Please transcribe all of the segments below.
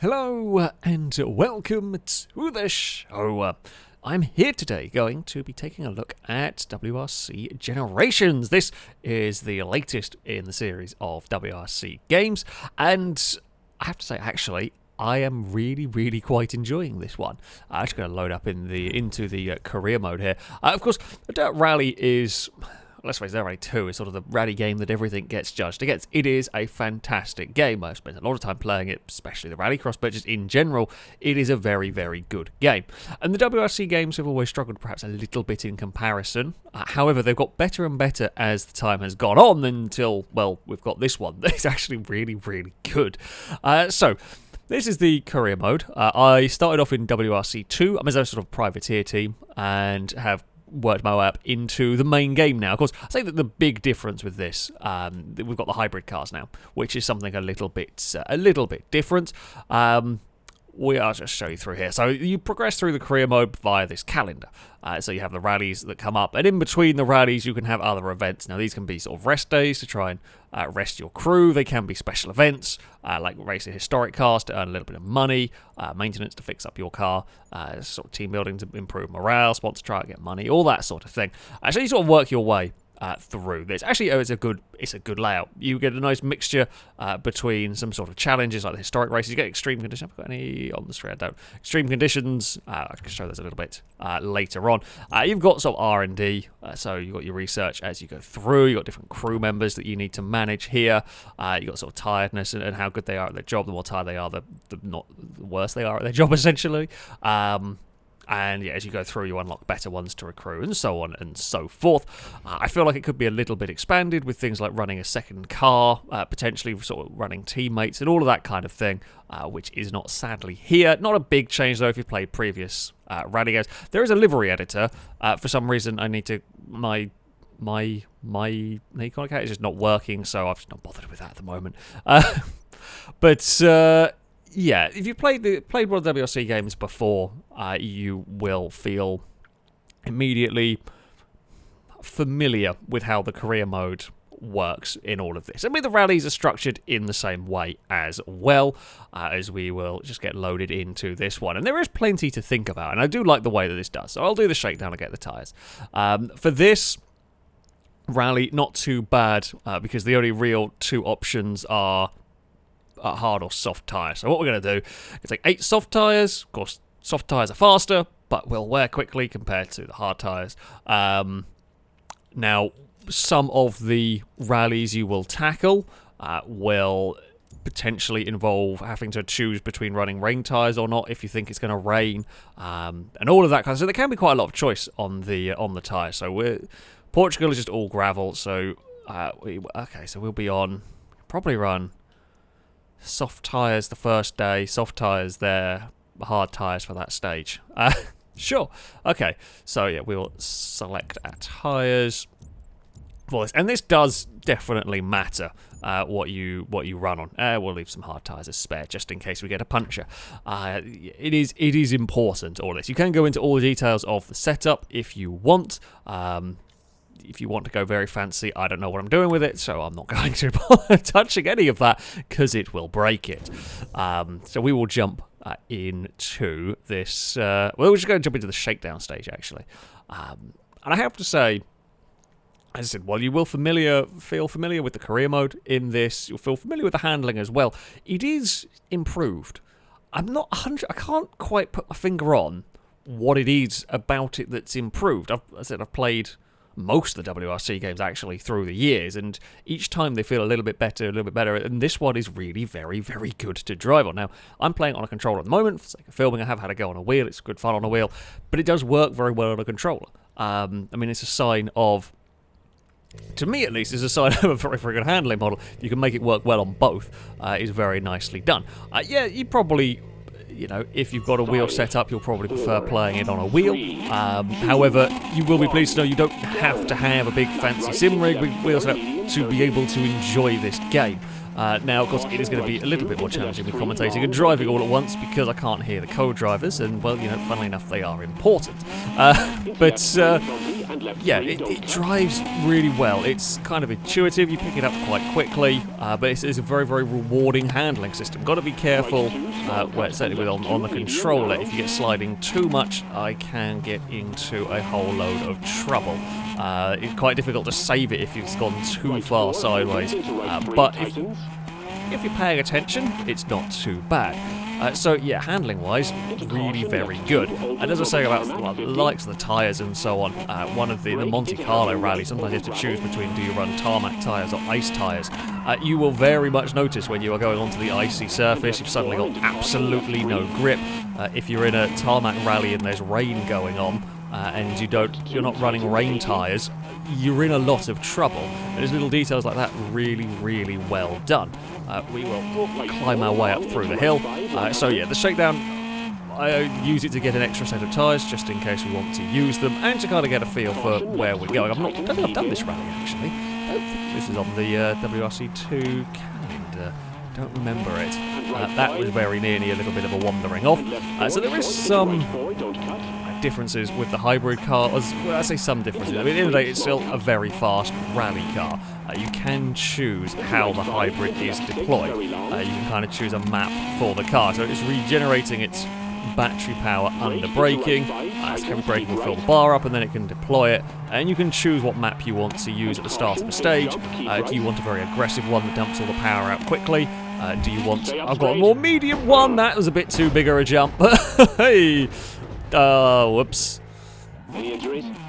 Hello and welcome to the show. I'm here today going to be taking a look at WRC Generations. This is the latest in the series of WRC games, and I have to say, actually, I am really quite enjoying this one. I'm just going to load up into the career mode here. Of course, Dirt Rally is... Let's face it, Dirt Rally 2 is sort of the rally game that everything gets judged against. It is a fantastic game. I've spent a lot of time playing it, especially the Rallycross, but just in general, it is a very good game. And the WRC games have always struggled perhaps a little bit in comparison. However, they've got better and better as the time has gone on until, well, we've got this one. It's actually really good. So, this is the career mode. I started off in WRC 2. I'm as a sort of privateer team and have worked my way up into the main game now. Of course, I say that the big difference with this, we've got the hybrid cars now, which is something a little bit different. I'll just show you through here. So you progress through the career mode via this calendar. So you have the rallies that come up, and in between the rallies you can have other events. Now these can be sort of rest days to try and rest your crew. They can be special events, like racing historic cars to earn a little bit of money, maintenance to fix up your car, sort of team building to improve morale, sponsor try to get money, all that sort of thing. So you sort of work your way through this. Actually, it's a good layout. You get a nice mixture between some sort of challenges like the historic races. You get extreme conditions. Have I got any on the screen? I don't. Extreme conditions. I can show those a little bit later on. You've got sort of R&D. So you've got your research as you go through. You've got different crew members that you need to manage here. You've got sort of tiredness and how good they are at their job. The more tired they are, the worse they are at their job, essentially. And yeah, as you go through, you unlock better ones to recruit, and so on and so forth. I feel like it could be a little bit expanded with things like running a second car, potentially sort of running teammates, and all of that kind of thing, which is not sadly here. Not a big change, though, if you've played previous rally games. There is a livery editor. For some reason, I need to... My Nikon account is just not working, so I've just not bothered with that at the moment. Yeah, if you played one of the WRC games before, you will feel immediately familiar with how the career mode works in all of this. I mean, the rallies are structured in the same way as well, as we will just get loaded into this one. And there is plenty to think about, and I do like the way that this does. So I'll do the shakedown and get the tyres. For this rally, not too bad, because the only real two options are hard or soft tyres. So what we're going to do is take 8 soft tyres. Of course, soft tyres are faster, but will wear quickly compared to the hard tyres. Now, some of the rallies you will tackle will potentially involve having to choose between running rain tyres or not if you think it's going to rain, and all of that kind of stuff. So there can be quite a lot of choice on the tyres. So Portugal is just all gravel. So so we'll be on probably run soft tyres the first day, soft tyres there, hard tyres for that stage. Sure. Okay, so yeah, we will select our tyres for this. And this does definitely matter what you run on. We'll leave some hard tyres as spare just in case we get a puncture. It is important, all this. You can go into all the details of the setup if you want. If you want to go very fancy, I don't know what I'm doing with it, so I'm not going to bother touching any of that because it will break it. So we will jump into this. We're just going to jump into the shakedown stage, actually. And I have to say, as I said, while you will feel familiar with the career mode in this, you'll feel familiar with the handling as well. It is improved. I'm not 100%. I can't quite put my finger on what it is about it that's improved. I've played most of the WRC games actually through the years, and each time they feel a little bit better, and this one is really very good to drive on. Now, I'm playing on a controller at the moment. For the sake of filming, I have had to go on a wheel. It's good fun on a wheel, but it does work very well on a controller. I mean, it's a sign of, to me at least, is a sign of a very good handling model. You can make it work well on both. Is very nicely done. Yeah, you probably... if you've got a wheel set up, you'll probably prefer playing it on a wheel. However, you will be pleased to know you don't have to have a big fancy sim rig with wheels set up to be able to enjoy this game. Now, of course, it is going to be a little bit more challenging with commentating and driving all at once because I can't hear the co-drivers, and, well, funnily enough, they are important. yeah, it drives really well. It's kind of intuitive, you pick it up quite quickly, but it's a very, very rewarding handling system. Got to be careful, certainly with on the controller, if you get sliding too much, I can get into a whole load of trouble. It's quite difficult to save it if you've gone too far sideways, but if you're paying attention, it's not too bad. So yeah, handling-wise, really very good. And as I say about the likes of the tyres and so on, one of the Monte Carlo rally, sometimes you have to choose between do you run tarmac tyres or ice tyres. You will very much notice when you are going onto the icy surface, you've suddenly got absolutely no grip. If you're in a tarmac rally and there's rain going on, and you're not running rain tyres, you're in a lot of trouble. And there's little details like that really, really well done. We will climb our way up through the hill. So yeah, the shakedown, I use it to get an extra set of tyres just in case we want to use them and to kind of get a feel for where we're going. I don't think I've done this rally actually. I don't think this is on the WRC2 calendar. Don't remember it. That was very nearly a little bit of a wandering off. So there is some differences with the hybrid car. Well, I say some differences. I mean, at the end of the day, it's still a very fast rally car. You can choose how the hybrid is deployed. You can kind of choose a map for the car. So it's regenerating its battery power under braking. Heavy braking will fill the bar up and then it can deploy it. And you can choose what map you want to use at the start of the stage. Do you want a very aggressive one that dumps all the power out quickly? Do you want... I've got a more medium one. That was a bit too bigger a jump. Hey! Whoops.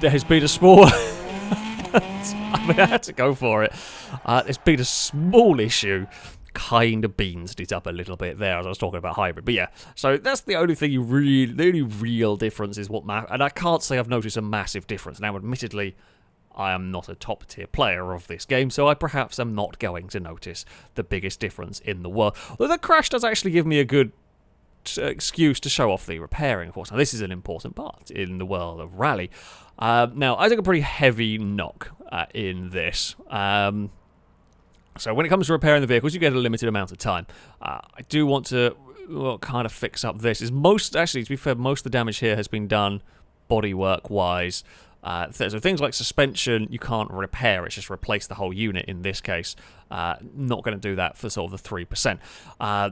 There's been a small... I mean, I had to go for it. There's been a small issue. Kind of beansed it up a little bit there as I was talking about hybrid. But yeah, so that's the only thing the only real difference is what map... And I can't say I've noticed a massive difference. Now, admittedly, I am not a top-tier player of this game, so I perhaps am not going to notice the biggest difference in the world. Although the crash does actually give me a good excuse to show off the repairing, of course. Now, this is an important part in the world of rally. Now, I took a pretty heavy knock in this. So when it comes to repairing the vehicles, you get a limited amount of time. I do want to kind of fix up this. Actually, to be fair, most of the damage here has been done bodywork-wise. So things like suspension, you can't repair. It's just replace the whole unit in this case. Not going to do that for sort of the 3%.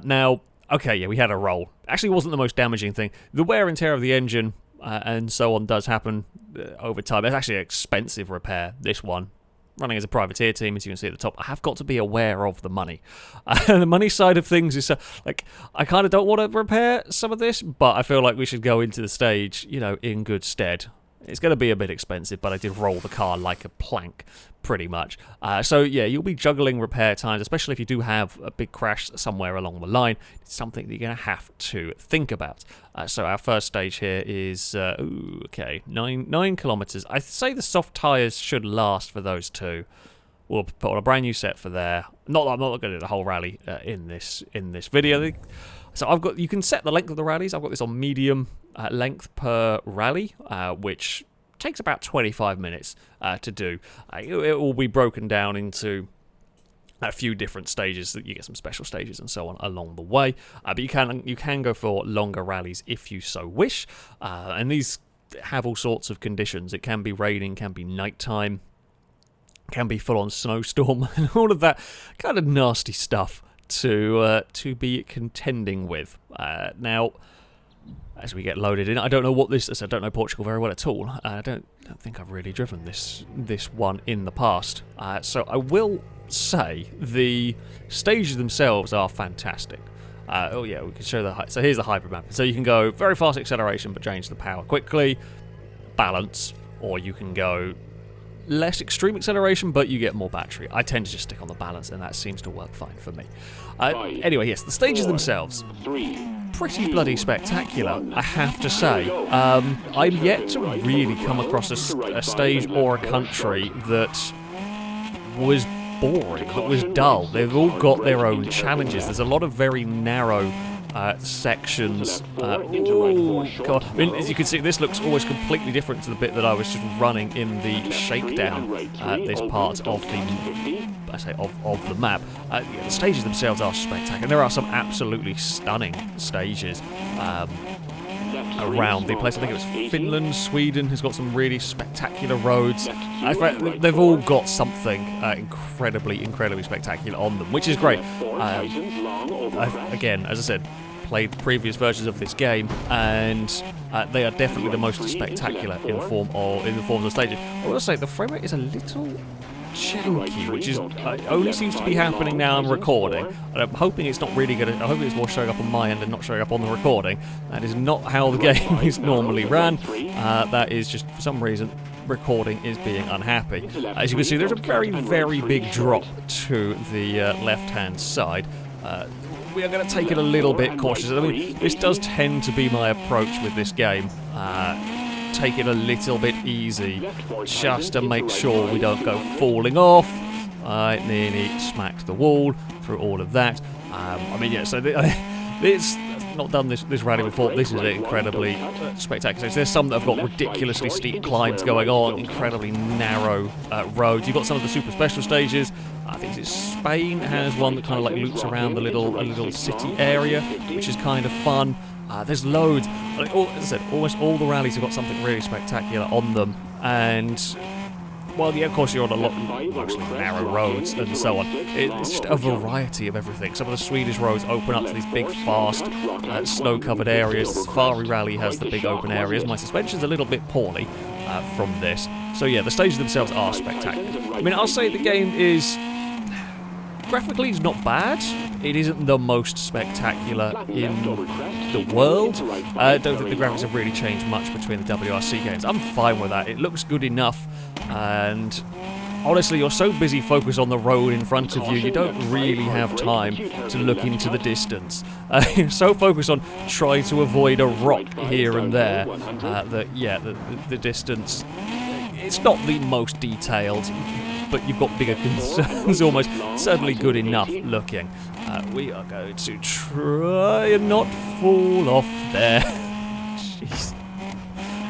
Now... Okay, yeah, we had a roll. Actually, wasn't the most damaging thing. The wear and tear of the engine and so on does happen over time. It's actually an expensive repair, this one. Running as a privateer team, as you can see at the top, I have got to be aware of the money. The money side of things is, like, I kind of don't want to repair some of this, but I feel like we should go into the stage, you know, in good stead. It's going to be a bit expensive, but I did roll the car like a plank, pretty much. So, yeah, you'll be juggling repair times, especially if you do have a big crash somewhere along the line. It's something that you're going to have to think about. So our first stage here is, 9 kilometers. I say the soft tyres should last for those two. We'll put on a brand new set for there. I'm not going to do the whole rally in this video. So you can set the length of the rallies. I've got this on medium length per rally, which takes about 25 minutes to do. It will be broken down into a few different stages. You get some special stages and so on along the way. But you can go for longer rallies if you so wish. And these have all sorts of conditions. It can be raining, can be nighttime, can be full-on snowstorm, and all of that kind of nasty stuff to be contending with. Now, as we get loaded in, I don't know what this is. I don't know Portugal very well at all. I don't think I've really driven this one in the past. So I will say the stages themselves are fantastic. Oh yeah, we can show the so here's the hybrid map. So you can go very fast acceleration but change the power quickly, balance, or you can go less extreme acceleration, but you get more battery. I tend to just stick on the balance, and that seems to work fine for me. Anyway, yes, the stages themselves, pretty bloody spectacular, I have to say. I'm yet to really come across a stage or a country that was boring, that was dull. They've all got their own challenges. There's a lot of very narrow sections. Ooh, God. I mean, as you can see, this looks almost completely different to the bit that I was just running in the shakedown. This part of the map. The stages themselves are spectacular. There are some absolutely stunning stages. around the place. I think it was Finland, Sweden has got some really spectacular roads. In fact, they've all got something incredibly spectacular on them, which is great. Again, as I said, played previous versions of this game, and they are definitely the most spectacular in the forms of stages. I will say the frame rate is a little janky, which is only seems to be happening now I'm recording, and I'm hoping it's not really going to. I hope it's more showing up on my end and not showing up on the recording. That is not how the game is normally ran. That is just, for some reason, recording is being unhappy. As you can see, there's a very big drop to the left-hand side. We are going to take it a little bit cautious. I mean, this does tend to be my approach with this game. Take it a little bit easy, just to make sure we don't go falling off. I nearly smacked the wall through all of that. I mean, yeah, so it's not done this rally before. This is incredibly spectacular. So there's some that have got ridiculously steep climbs going on, incredibly narrow roads. You've got some of the super special stages. I think it's Spain has one that kind of like loops around a little city area, which is kind of fun. There's loads. As I said, almost all the rallies have got something really spectacular on them, and well, yeah, of course you're on a lot mostly narrow roads and so on. It's just a variety of everything. Some of the Swedish roads open up to these big, fast, snow-covered areas. The Safari Rally has the big open areas. My suspension's a little bit poorly from this, so yeah, the stages themselves are spectacular. I mean, I'll say the game is graphically it's not bad. It isn't the most spectacular in the world. I don't think the graphics have really changed much between the WRC games. I'm fine with that. It looks good enough, and honestly, you're so busy focused on the road in front of you, you don't really have time to look into the distance. You're so focused on trying to avoid a rock here and there that, yeah, the distance, it's not the most detailed, but you've got bigger concerns almost. Certainly good enough looking. We are going to try and not fall off there. Jeez.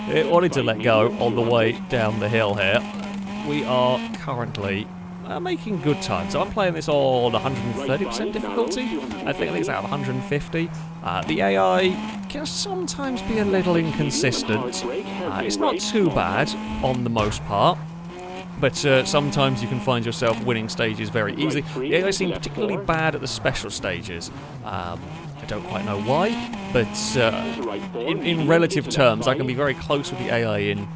It wanted to let go on the way down the hill here. We are currently making good time. So I'm playing this on 130% difficulty. I think it's out of 150. The AI can sometimes be a little inconsistent. It's not too bad on the most part, but sometimes you can find yourself winning stages very easily. The AI seem particularly bad at the special stages. I don't quite know why, but in relative terms, I can be very close with the AI in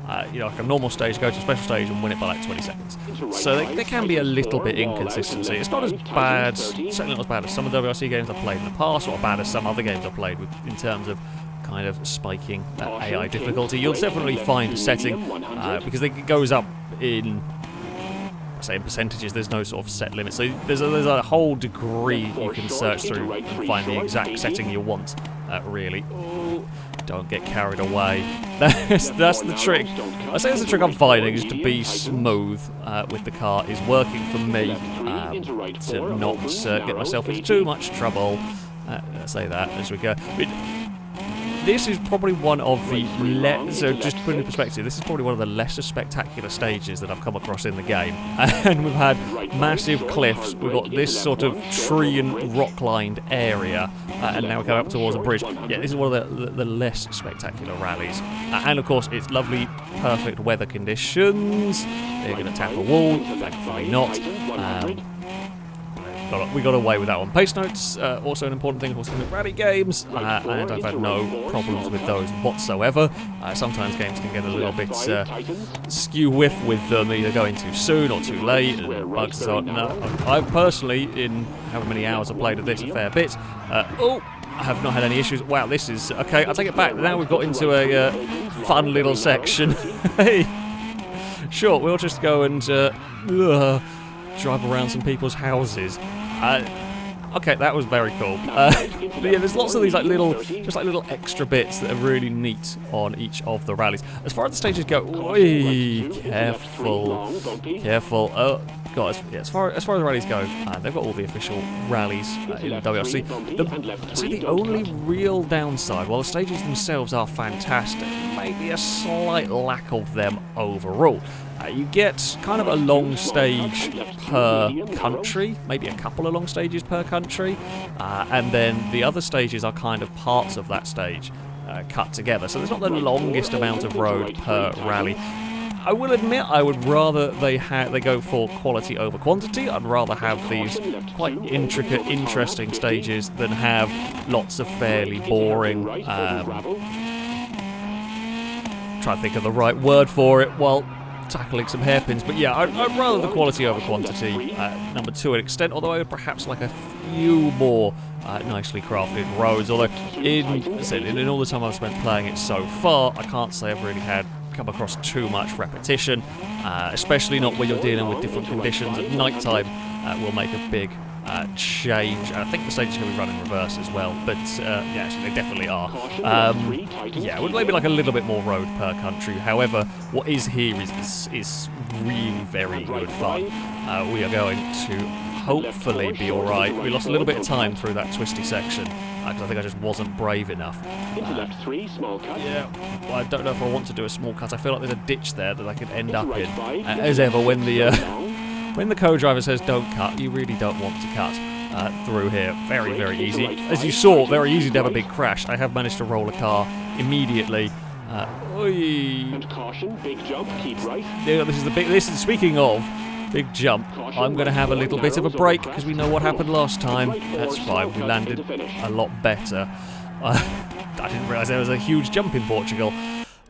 like a normal stage, go to a special stage and win it by like 20 seconds. So there can be a little bit inconsistency. It's not as bad, certainly not as bad as some of the WRC games I've played in the past, or as bad as some other games I've played with in terms of kind of spiking that AI difficulty. You'll definitely find a setting, because it goes up in, say, in percentages. There's no sort of set limit, so there's a whole degree you can search through and find the exact setting you want, really. Oh, don't get carried away. That's the trick. I say that's the trick I'm finding, is to be smooth with the car is working for me, to not get myself into too much trouble. Let's say that as we go. This is probably one of the so just to put it in perspective, this is probably one of the lesser spectacular stages that I've come across in the game. And we've had massive cliffs, we've got this sort of tree and rock-lined area, and now we're going up towards a bridge. Yeah, this is one of the less spectacular rallies. And of course, it's lovely, perfect weather conditions. They're going to tap a wall, thankfully not. We got away with that one. Pace notes, also an important thing, of course, in the rally games, and I've had no problems with those whatsoever. Sometimes games can get a little bit skew-whiff with them, either going too soon or too late, and bugs and so on. No, I've personally, in however many hours I've played of this, a fair bit, I have not had any issues. Wow, this is... Okay, I'll take it back. Now we've got into a fun little section. Hey! Sure, we'll just go and drive around some people's houses. Okay, that was very cool. But yeah, there's lots of these like little extra bits that are really neat on each of the rallies. As far as the stages go, careful. Oh god, as far as the rallies go, they've got all the official rallies in the WRC. The only real downside, while the stages themselves are fantastic, maybe a slight lack of them overall. You get kind of a long stage per country, maybe a couple of long stages per country, and then the other stages are kind of parts of that stage. cut together. So there's not the longest amount of road per rally. I will admit I would rather they go for quality over quantity. I'd rather have these quite intricate, interesting stages than have lots of fairly boring... try to think of the right word for it while tackling some hairpins. But yeah, I'd rather the quality over quantity. Number 2 an extent, although I would perhaps like a few more nicely crafted roads. Although in all the time I've spent playing it so far, I can't say I've really come across too much repetition, especially not when you're dealing with different conditions. At night time will make a big change. I think the stages can be run in reverse as well, but yeah, actually they definitely are. Yeah, it would maybe like a little bit more road per country. However, what is here is really very good fun. We are going to hopefully be alright. We lost a little bit of time through that twisty section, because I think I just wasn't brave enough. Yeah, well, I don't know if I want to do a small cut. I feel like there's a ditch there that I could end up in. As ever, when the co-driver says don't cut, you really don't want to cut through here. Very, very easy. As you saw, very easy to have a big crash. I have managed to roll a car immediately. And caution, big jump, keep right. Yeah, this is speaking of big jump. I'm going to have a little bit of a break because we know what happened last time. That's fine. We landed a lot better. I didn't realise there was a huge jump in Portugal.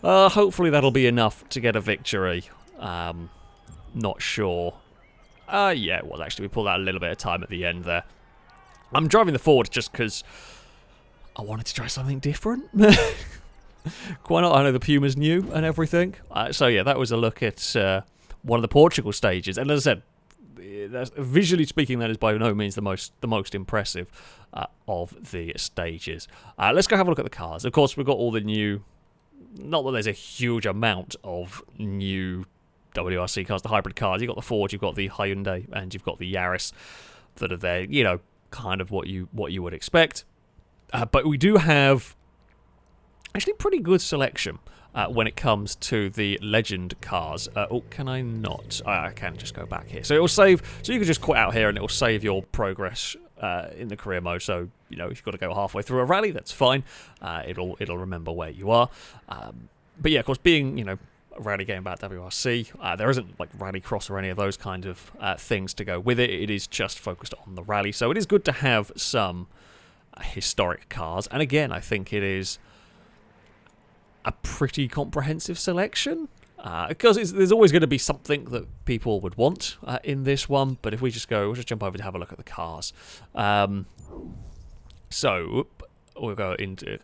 Hopefully that'll be enough to get a victory. Not sure. Yeah, it was actually. We pulled out a little bit of time at the end there. I'm driving the Ford just because I wanted to try something different. Quite not. I know the Puma's new and everything. So yeah, that was a look at one of the Portugal stages. And as I said, visually speaking, that is by no means the most impressive of the stages. Let's go have a look at the cars. Of course, we've got all the new... Not that there's a huge amount of new WRC cars, the hybrid cars. You've got the Ford, you've got the Hyundai, and you've got the Yaris that are there, you know, kind of what you would expect. But we do have actually pretty good selection when it comes to the legend cars. Oh, can I not? I can just go back here. So it will save. So you can just quit out here, and it will save your progress in the career mode. So you know if you've got to go halfway through a rally, that's fine. It'll remember where you are. But yeah, of course, being a rally game about WRC, there isn't like rallycross or any of those kind of things to go with it. It is just focused on the rally. So it is good to have some historic cars. And again, I think it is a pretty comprehensive selection, because there's always going to be something that people would want in this one. But if we'll just jump over to have a look at the cars. So we'll go into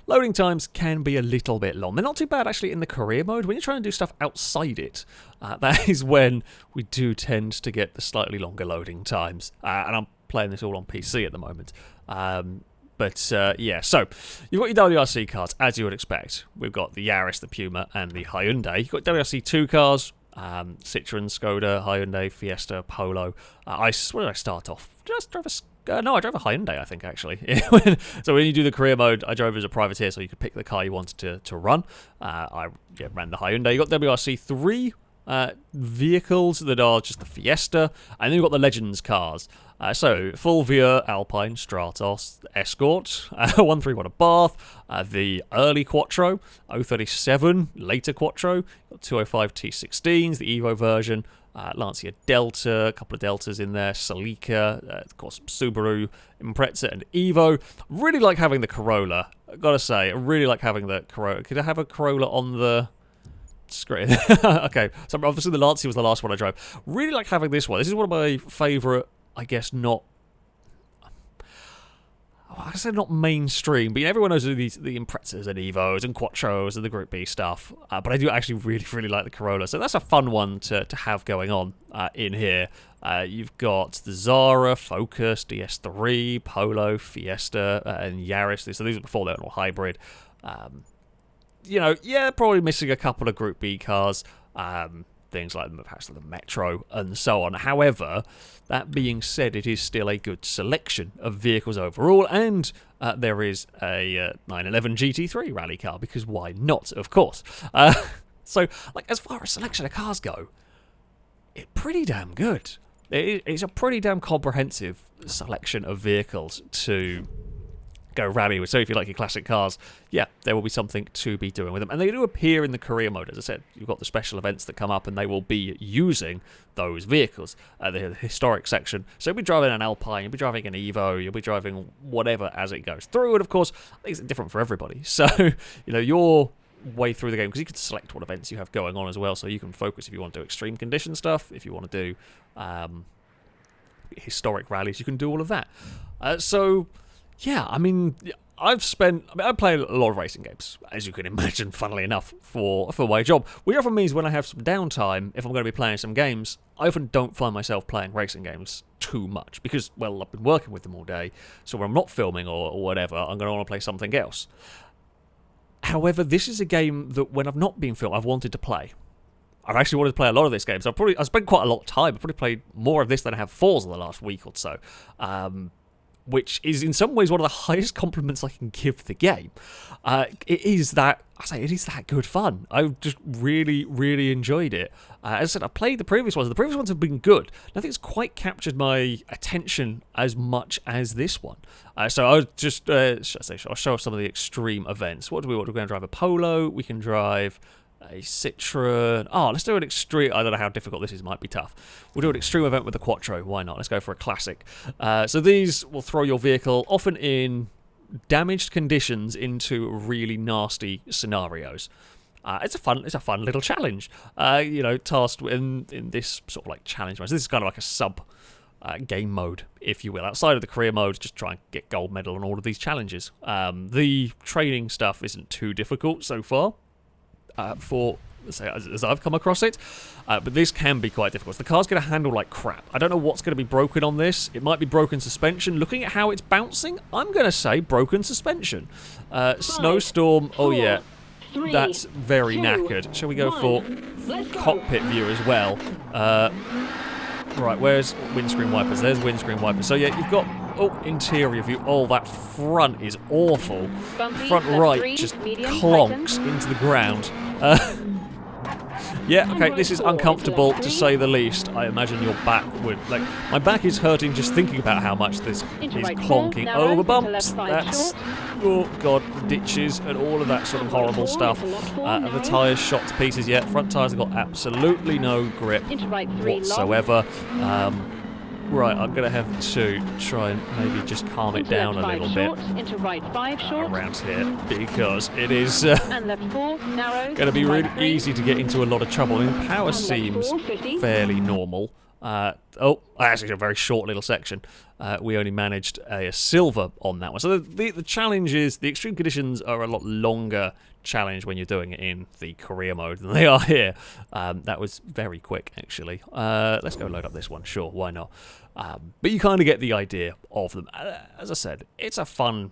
loading times can be a little bit long. They're not too bad actually in the career mode. When you're trying to do stuff outside it, that is when we do tend to get the slightly longer loading times. And I'm playing this all on PC at the moment. But yeah, so you've got your WRC cars, as you would expect. We've got the Yaris, the Puma, and the Hyundai. You've got WRC 2 cars, Citroen, Skoda, Hyundai, Fiesta, Polo. Where did I start off? Just drove I drove a Hyundai, I think, actually. So when you do the career mode, I drove as a privateer, so you could pick the car you wanted to run. I ran the Hyundai. You've got WRC 3 vehicles that are just the Fiesta, and then you've got the Legends cars. So, Fulvia, Alpine, Stratos, Escort, 131 Abarth, the early Quattro, 037, later Quattro, 205 T16s, the Evo version, Lancia Delta, a couple of Deltas in there, Celica, of course, Subaru, Impreza, and Evo. Really like having the Corolla, I've got to say. I really like having the Corolla. Could I have a Corolla on the screen? Okay, so obviously the Lancia was the last one I drove. Really like having this one. This is one of my favourite, I guess not mainstream, but everyone knows the Imprezas and Evos and Quattros and the Group B stuff. But I do actually really, really like the Corolla, so that's a fun one to have going on in here. You've got the Zara, Focus, DS3, Polo, Fiesta, and Yaris. So these are before they were all hybrid. Probably missing a couple of Group B cars. Things like perhaps the Metro and so on. However, that being said, it is still a good selection of vehicles overall, and there is a 911 GT3 rally car, because why not, of course. So, like, as far as selection of cars go, it's pretty damn good. It's a pretty damn comprehensive selection of vehicles to go rally with. So if you like your classic cars, yeah, there will be something to be doing with them. And they do appear in the career mode, as I said. You've got the special events that come up, and they will be using those vehicles. The historic section. So you'll be driving an Alpine, you'll be driving an Evo, you'll be driving whatever as it goes through. And of course, things are different for everybody. So, your way through the game, because you can select what events you have going on as well, so you can focus if you want to do extreme condition stuff, if you want to do historic rallies, you can do all of that. Yeah, I play a lot of racing games, as you can imagine, funnily enough, for my job. Which often means when I have some downtime, if I'm going to be playing some games, I often don't find myself playing racing games too much, because, well, I've been working with them all day, so when I'm not filming or whatever, I'm going to want to play something else. However, this is a game that when I've not been filming, I've wanted to play. I've actually wanted to play a lot of this game, so I've spent quite a lot of time. I've probably played more of this than I have Forza the last week or so. Which is in some ways one of the highest compliments I can give the game. It is that good fun. I've just really, really enjoyed it. As I said, I played the previous ones. The previous ones have been good. Nothing's quite captured my attention as much as this one. So I'll just, I'll show off some of the extreme events. What do we want? We're going to drive a Polo. We can drive a Citroen. Oh, let's do an extreme. I don't know how difficult this is. It might be tough. We'll do an extreme event with the Quattro. Why not? Let's go for a classic. So these will throw your vehicle, often in damaged conditions, into really nasty scenarios. It's a fun little challenge. Tasked in this sort of like challenge mode. So this is kind of like a sub game mode, if you will. Outside of the career mode, just try and get gold medal on all of these challenges. The training stuff isn't too difficult so far. As I've come across it, but this can be quite difficult. The car's going to handle like crap. I don't know what's going to be broken on this. It might be broken suspension. Looking at how it's bouncing, I'm going to say broken suspension. Snowstorm, oh yeah, that's very knackered. Shall we go for cockpit view as well? Right, where's windscreen wipers? There's windscreen wipers. So yeah, you've got interior view. Oh, that front is awful. Front right just clonks into the ground. Yeah, okay, this is uncomfortable to say the least. I imagine your back would, my back is hurting just thinking about how much this is clonking over bumps. That's, oh god, ditches and all of that sort of horrible stuff. And the tyres shot to pieces yet. Front tyres have got absolutely no grip whatsoever. Right, I'm going to have to try and maybe just calm it down a little bit around here, because it is going to be really easy to get into a lot of trouble. I mean, power seems fairly normal. Actually, a very short little section. We only managed a silver on that one. So the challenge is, the extreme conditions are a lot longer challenge when you're doing it in the career mode than they are here. That was very quick, actually. Let's go load up this one. Sure, why not? But you kind of get the idea of them. As I said, it's a fun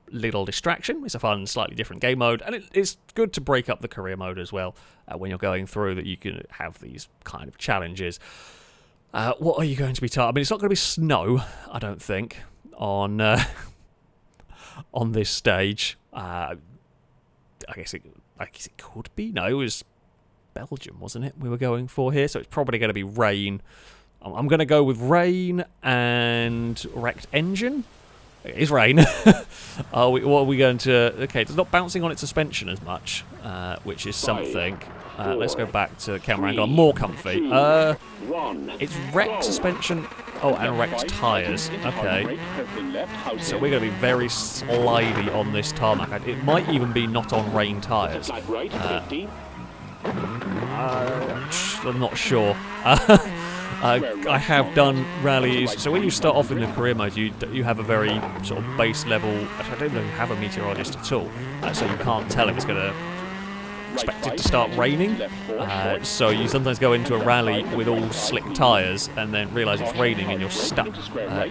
little distraction. It's a fun, slightly different game mode, and it's good to break up the career mode as well when you're going through, that you can have these kind of challenges. What are you going to be I mean, it's not going to be snow, I don't think, on this stage. I guess it could be. No, it was Belgium, wasn't it, we were going for here? So it's probably going to be rain. I'm going to go with rain and wrecked engine. It is rain. What are we going to... Okay, it's not bouncing on its suspension as much, which is something. Let's go back to the camera angle. I'm more comfy. It's wrecked suspension. Oh, and wrecked tyres. Okay. So we're going to be very slidey on this tarmac. It might even be not on rain tyres. I'm not sure. I have done rallies. So when you start off in the career mode, you have a very sort of base level. I don't even have a meteorologist at all, so you can't tell if it's going to expect it to start raining. So you sometimes go into a rally with all slick tyres and then realise it's raining and you're stuck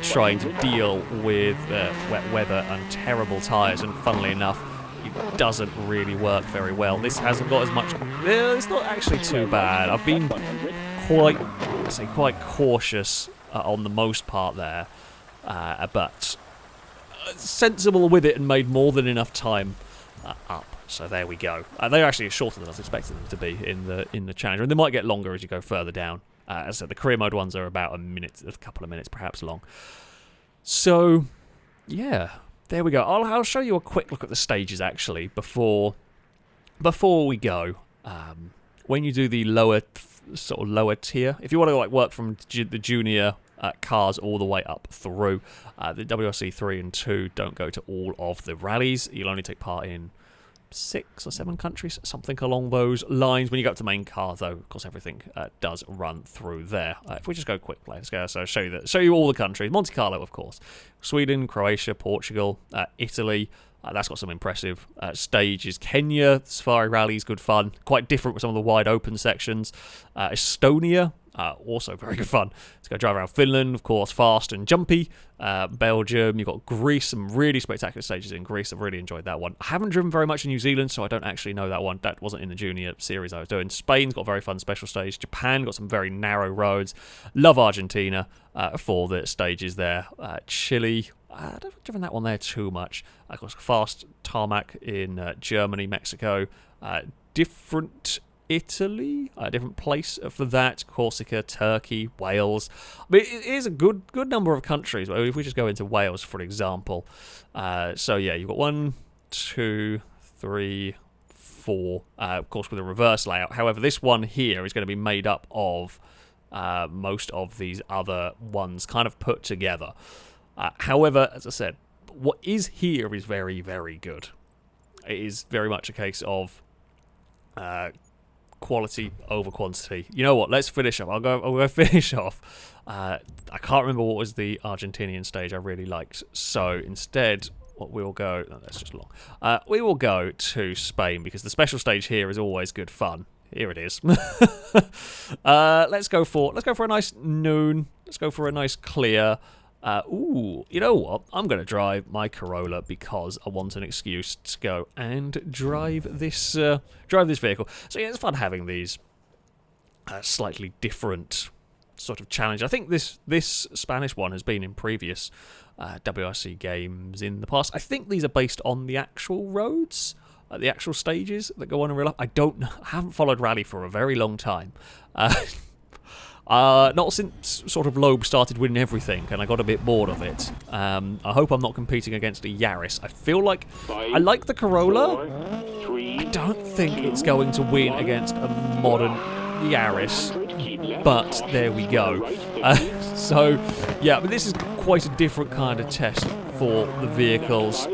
trying to deal with wet weather and terrible tyres. And funnily enough, it doesn't really work very well. This hasn't got as much. It's not actually too bad. I've been quite cautious on the most part there, but sensible with it and made more than enough time up. So there we go. They're actually shorter than I was expecting them to be in the challenge, and they might get longer as you go further down. As I said, the career mode ones are about a couple of minutes perhaps long. So yeah, there we go. I'll show you a quick look at the stages, actually, before we go. When you do the lower tier, if you want to like work from the junior cars all the way up through, the WRC 3 and 2 don't go to all of the rallies. You'll only take part in 6 or 7 countries, something along those lines. When you go up to main car, though, of course, everything does run through there. If we just go quick play, let's go. So show you all the countries. Monte Carlo, of course, Sweden, Croatia, Portugal, Italy. That's got some impressive stages. Kenya, Safari Rally is good fun. Quite different with some of the wide open sections. Estonia, also very good fun. Let's go drive around Finland, of course, fast and jumpy. Belgium, you've got Greece, some really spectacular stages in Greece. I've really enjoyed that one. I haven't driven very much in New Zealand, so I don't actually know that one. That wasn't in the junior series I was doing. Spain's got a very fun special stage. Japan got some very narrow roads. Love Argentina for the stages there. Chile, I haven't driven that one there too much. Of course, fast tarmac in Germany, Mexico. Different Italy, a different place for that. Corsica, Turkey, Wales. I mean, it is a good number of countries. If we just go into Wales, for example. So yeah, you've got 1, 2, 3, 4. Of course, with a reverse layout. However, this one here is going to be made up of most of these other ones kind of put together. However, as I said, what is here is very, very good. It is very much a case of quality over quantity. You know what? Let's finish up. I'll go finish off. I can't remember what was the Argentinian stage I really liked. So instead, what we will go. No, that's just long. We will go to Spain because the special stage here is always good fun. Here it is. Let's go for a nice noon. Let's go for a nice clear. Ooh, you know what? I'm going to drive my Corolla because I want an excuse to go and drive this vehicle. So yeah, it's fun having these slightly different sort of challenge. I think this Spanish one has been in previous WRC games in the past. I think these are based on the actual roads, the actual stages that go on in real life. I don't know. I haven't followed rally for a very long time. Not since sort of Loeb started winning everything and I got a bit bored of it. I hope I'm not competing against a Yaris. I feel like I like the Corolla. I don't think it's going to win against a modern Yaris, but there we go. So yeah, but this is quite a different kind of test for the vehicles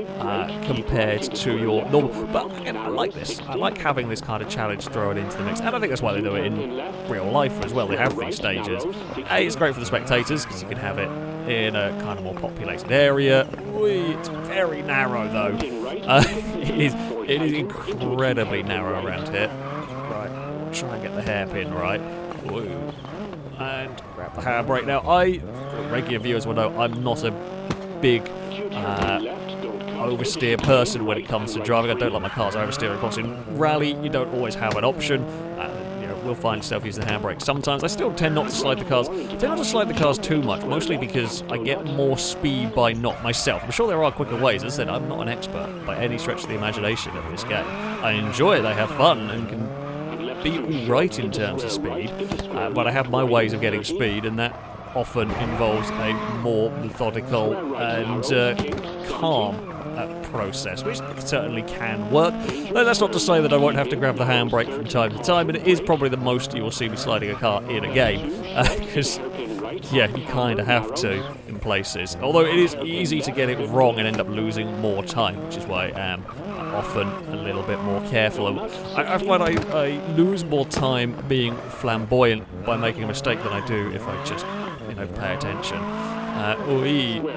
compared to your normal. But again, I like this. I like having this kind of challenge thrown into the mix, and I think that's why they do it in real life as well. They have these stages. It's great for the spectators because you can have it in a kind of more populated area. It's very narrow though. It is incredibly narrow around here. Right, try and get the hairpin right. Woo. And grab the handbrake now. Regular viewers will know I'm not a big oversteer person when it comes to driving. I don't like my cars oversteering. Of course, in rally, you don't always have an option. We'll find yourself using the handbrake sometimes. I still tend not to slide the cars. I tend not to slide the cars too much, mostly because I get more speed by not myself. I'm sure there are quicker ways. As I said, I'm not an expert by any stretch of the imagination of this game. I enjoy it. I have fun and can be all right in terms of speed. But I have my ways of getting speed, and that often involves a more methodical and calm process, which certainly can work. Though that's not to say that I won't have to grab the handbrake from time to time, but it is probably the most you will see me sliding a car in a game, because yeah, you kind of have to in places. Although it is easy to get it wrong and end up losing more time, which is why I am often a little bit more careful. I find I lose more time being flamboyant by making a mistake than I do if I just pay attention.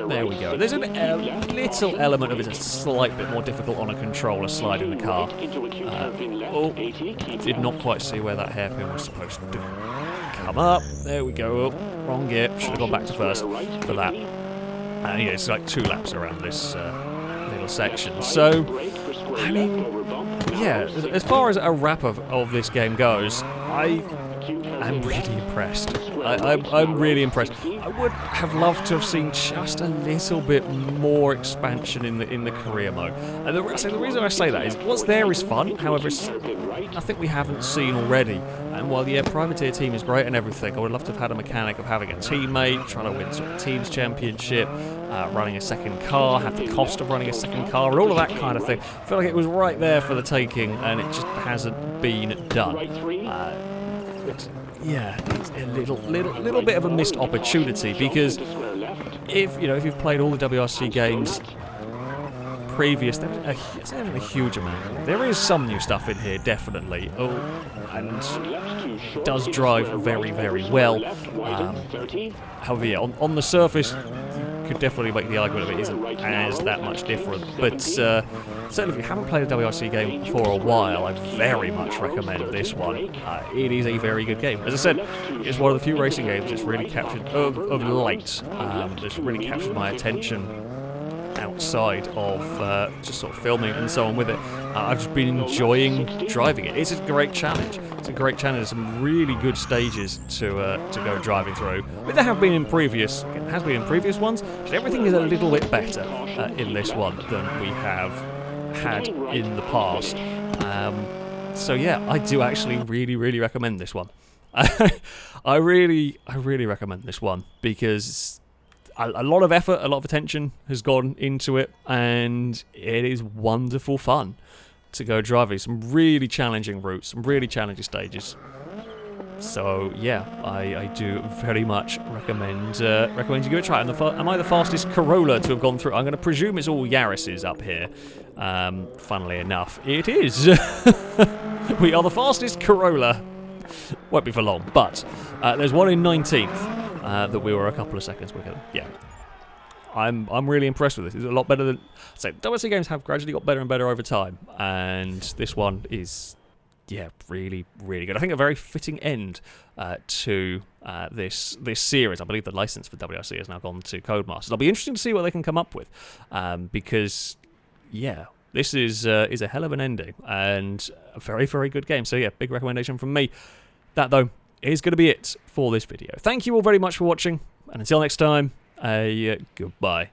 There we go. There's a little element of it's a slight bit more difficult on a controller sliding the car. Did not quite see where that hairpin was supposed to come up. There we go. Wrong gear. Should have gone back to first for that. It's like 2 laps around this little section. So, I mean, yeah, as far as a wrap of this game goes, I am really impressed. I'm really impressed. I would have loved to have seen just a little bit more expansion in the career mode. And the reason I say that is what's there is fun. However, it's nothing we haven't seen already. And while the privateer team is great and everything, I would love to have had a mechanic of having a teammate, trying to win sort of teams championship, running a second car, have the cost of running a second car, all of that kind of thing. I feel like it was right there for the taking, and it just hasn't been done. It's a little bit of a missed opportunity, because if you've played all the WRC games previous, it's not a huge amount. There is some new stuff in here, definitely. Oh, and it does drive very, very well. However, yeah, on the surface, you could definitely make the argument that it isn't as that much different. But certainly, if you haven't played a WRC game for a while, I very much recommend this one. It is a very good game. As I said, it's one of the few racing games that's really captured of late. That's really captured my attention outside of just sort of filming and so on with it. I've just been enjoying driving it. It's a great challenge. It's a great challenge. There's some really good stages to go driving through. But there have been in previous ones. But everything is a little bit better in this one than we have had in the past. So yeah, I do actually really, really recommend this one. I really recommend this one, because a lot of effort, a lot of attention has gone into it, and it is wonderful fun to go driving. Some really challenging routes, some really challenging stages. So yeah, I do very much recommend you give it a try. Am I the fastest Corolla to have gone through? I'm going to presume it's all Yaris's up here. Funnily enough, it is. We are the fastest Corolla. Won't be for long, but there's one in 19th. That we were a couple of seconds quicker. Yeah, I'm really impressed with this. It's a lot better than... So WRC games have gradually got better and better over time, and this one is, yeah, really, really good. I think a very fitting end to this series. I believe the license for WRC has now gone to Codemasters. It'll be interesting to see what they can come up with, because, yeah, this is a hell of an ending, and a very, very good game. So yeah, big recommendation from me. That, though, is going to be it for this video. Thank you all very much for watching, and until next time, goodbye.